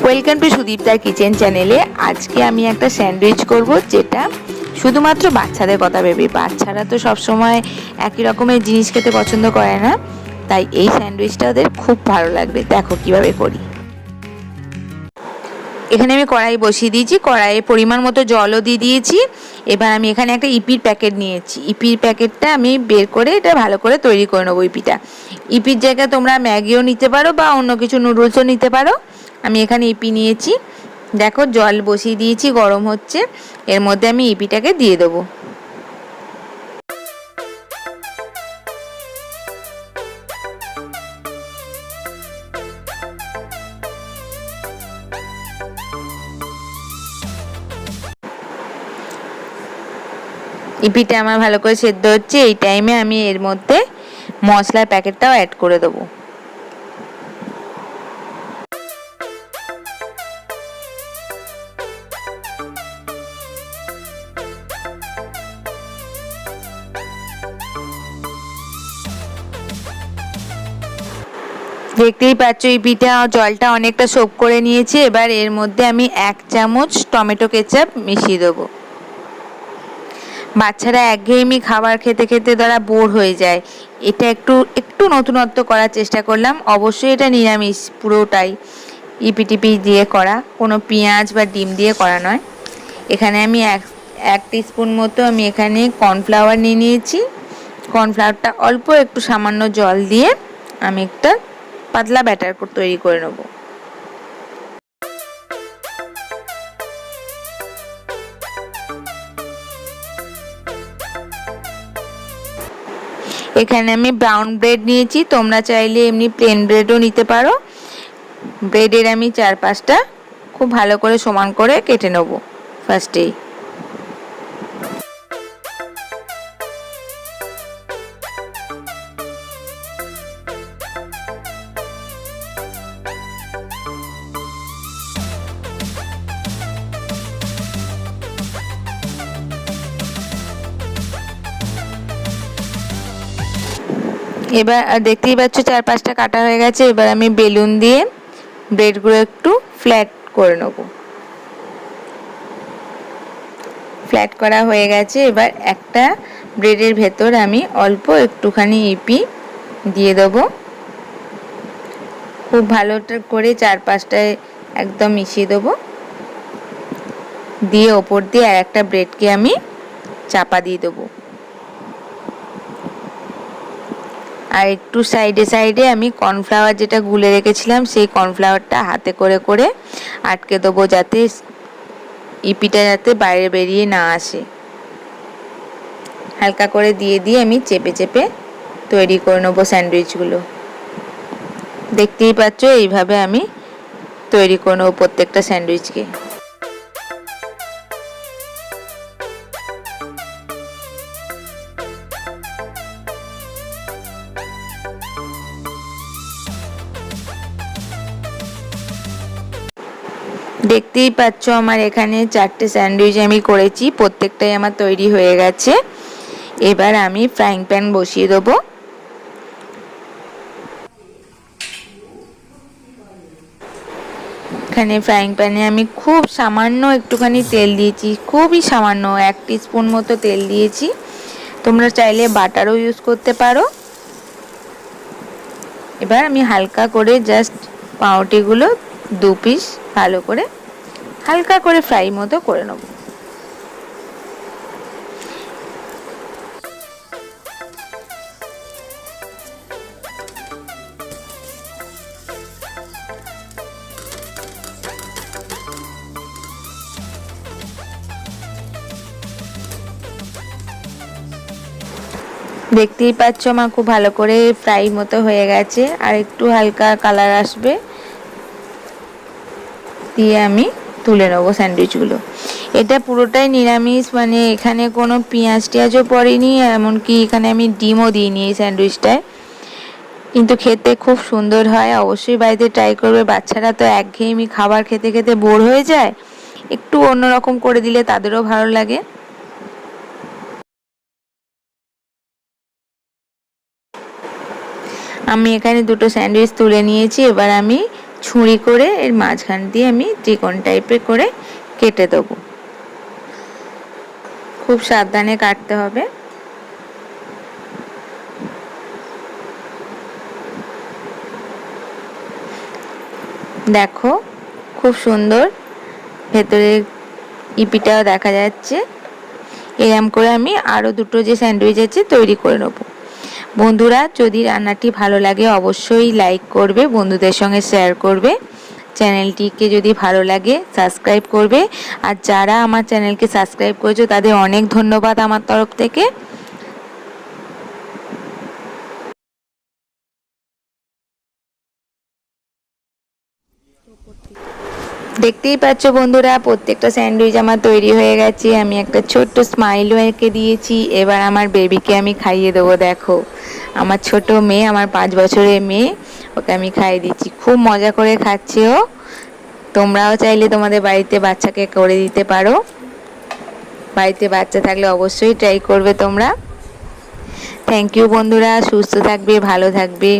Welcome to সুদীপ্তার kitchen চ্যানেলে। আজকে আমি একটা স্যান্ডউইচ করব, যেটা শুধুমাত্র বাচ্চাদের কথা ভেবে। বাচ্চারা তো সবসময় একই রকমের জিনিস খেতে পছন্দ করে না, তাই এই স্যান্ডউইচটা ওদের খুব ভালো লাগবে। দেখো কিভাবে করি। এখানে আমি কড়াই বসিয়ে দিয়েছি, কড়াইয়ে পরিমাণ মতো জলও দিয়ে দিয়েছি। এবার আমি এখানে একটা ইপির প্যাকেট নিয়েছি। ইপির প্যাকেটটা আমি বের করে এটা ভালো করে তৈরি করে নেবো। ইপির জায়গায় তোমরা ম্যাগিও নিতে পারো বা অন্য কিছু নুডলসও নিতে পারো। আমি এখানে ইপি নিয়েছি। দেখো জল বসিয়ে দিয়েছি, গরম হচ্ছে। এর মধ্যে আমি ইপিটাকে দিয়ে দেবো। ইপিটা আমার ভালো করে সেদ্ধ হচ্ছে। এই টাইমে আমি এর মধ্যে মশলার প্যাকেটটাও অ্যাড করে দেবো। দেখতেই পাচ্ছ ইপিটা জলটা অনেকটা সোক করে নিয়েছে। এবার এর মধ্যে আমি 1 চামচ টমেটো কেচাপ মিশিয়ে দেবো। বাচ্চারা একঘেয়েমি খাবার খেতে খেতে তারা বোর হয়ে যায়। এটা একটু নতুনত্ব করার চেষ্টা করলাম। অবশ্যই এটা নিরামিষ পুরোটাই, ইপিটিপি দিয়ে করা, কোনো পেঁয়াজ বা ডিম দিয়ে করা নয়। এখানে আমি এক টিস্পুন মতো আমি এখানে কর্নফ্লাওয়ার নিয়ে নিয়েছি। কর্নফ্লাওয়ারটা অল্প একটু সামান্য জল দিয়ে আমি একটা পাতলা ব্যাটার তৈরি করে নেব। এখানে আমি ব্রাউন ব্রেড নিয়েছি, তোমরা চাইলে এমনি প্লেন ব্রেডও নিতে পারো। ব্রেডের আমি 4-5টা খুব ভালো করে সমান করে কেটে নেব ফার্স্টেই। এবার দেখতেই পাচ্ছ 4-5টা কাটা হয়ে গেছে। এবার আমি বেলুন দিয়ে ব্রেডগুলো একটু ফ্ল্যাট করে নেব। ফ্ল্যাট করা হয়ে গেছে। এবার একটা ব্রেডের ভেতর আমি অল্প একটুখানি ইপি দিয়ে দেবো। খুব ভালো করে 4-5টায় একদম মিশিয়ে দেবো। দিয়ে ওপর দিয়ে আর একটা ব্রেডকে আমি চাপা দিয়ে দেবো। আর একটু সাইডে সাইডে আমি কর্নফ্লাওয়ার যেটা গুলে রেখেছিলাম সেই কর্নফ্লাওয়ারটা হাতে করে করে আটকে দেবো, যাতে ইপিটা যাতে বাইরে বেরিয়ে না আসে। হালকা করে দিয়ে দিয়ে আমি চেপে চেপে তৈরি করে নেবো স্যান্ডউইচগুলো। দেখতেই পাচ্ছ এইভাবে আমি তৈরি করে নেবো প্রত্যেকটা স্যান্ডউইচকে। দেখতেই পাচ্ছ আমার এখানে 4টে স্যান্ডউইচ আমি করেছি, প্রত্যেকটাই আমার তৈরি হয়ে গেছে। এবার আমি ফ্রাইং প্যান বসিয়ে দেবো। এখানে ফ্রাইং প্যানে আমি খুব সামান্য একটুখানি তেল দিয়েছি, খুবই সামান্য 1 টিস্পুন মতো তেল দিয়েছি। তোমরা চাইলে বাটারও ইউজ করতে পারো। এবার আমি হালকা করে জাস্ট পাউরুটিগুলো 2 পিস ভালো করে হালকা করে ফ্রাই মতো করে নেব। দেখতেই পাচ্ছ আমার খুব ভালো করে ফ্রাই মতো হয়ে গেছে। আর একটু হালকা কালার আসবে দিয়ে আমি তুলে নেবো স্যান্ডউইচগুলো। এটা পুরোটাই নিরামিষ, মানে এখানে কোনো পেঁয়াজ টিয়াজও পড়েনি, এমনকি এখানে আমি ডিমও দিইনি এই স্যান্ডউইচটায়। কিন্তু খেতে খুব সুন্দর হয়। অবশ্যই বাড়িতে ট্রাই করবে। বাচ্চারা তো একঘেয়েমি খাবার খেতে খেতে বোর হয়ে যায়, একটু অন্যরকম করে দিলে তাদেরও ভালো লাগে। আমি এখানে দুটো স্যান্ডউইচ তুলে নিয়েছি। এবার আমি ছুরি করে এর মাঝখান দিয়ে আমি ত্রিকোণ টাইপের করে কেটে দেবো। খুব সাবধানে কাটতে হবে। দেখো খুব সুন্দর ভেতরে ইপিটাও দেখা যাচ্ছে। এরকম করে আমি আরও দুটো যে স্যান্ডউইচ আছে তৈরি করে নেবো। বন্ধুরা, যদি রান্নাটি ভালো লাগে অবশ্যই লাইক করবে, বন্ধুদের সঙ্গে শেয়ার করবে, চ্যানেলটিকে যদি ভালো লাগে সাবস্ক্রাইব করবে। আর যারা আমার চ্যানেলকে সাবস্ক্রাইব করেছো তাদের অনেক ধন্যবাদ আমার তরফ থেকে। দেখতেই পাচ্ছ বন্ধুরা, প্রত্যেকটা স্যান্ডউইচ আমার তৈরি হয়ে গেছে। আমি একটা ছোট্ট স্মাইলও এঁকে দিয়েছি। এবার আমার বেবিকে আমি খাইয়ে দেবো। দেখো আমার ছোট মেয়ে, আমার 5 বছরের মেয়ে, ওকে আমি খাইয়ে দিচ্ছি। খুব মজা করে খাচ্ছে ও। তোমরাও চাইলে তোমাদের বাড়িতে বাচ্চাকে করে দিতে পারো। বাড়িতে বাচ্চা থাকলে অবশ্যই ট্রাই করবে তোমরা। থ্যাংক ইউ বন্ধুরা, সুস্থ থাকবে, ভালো থাকবে।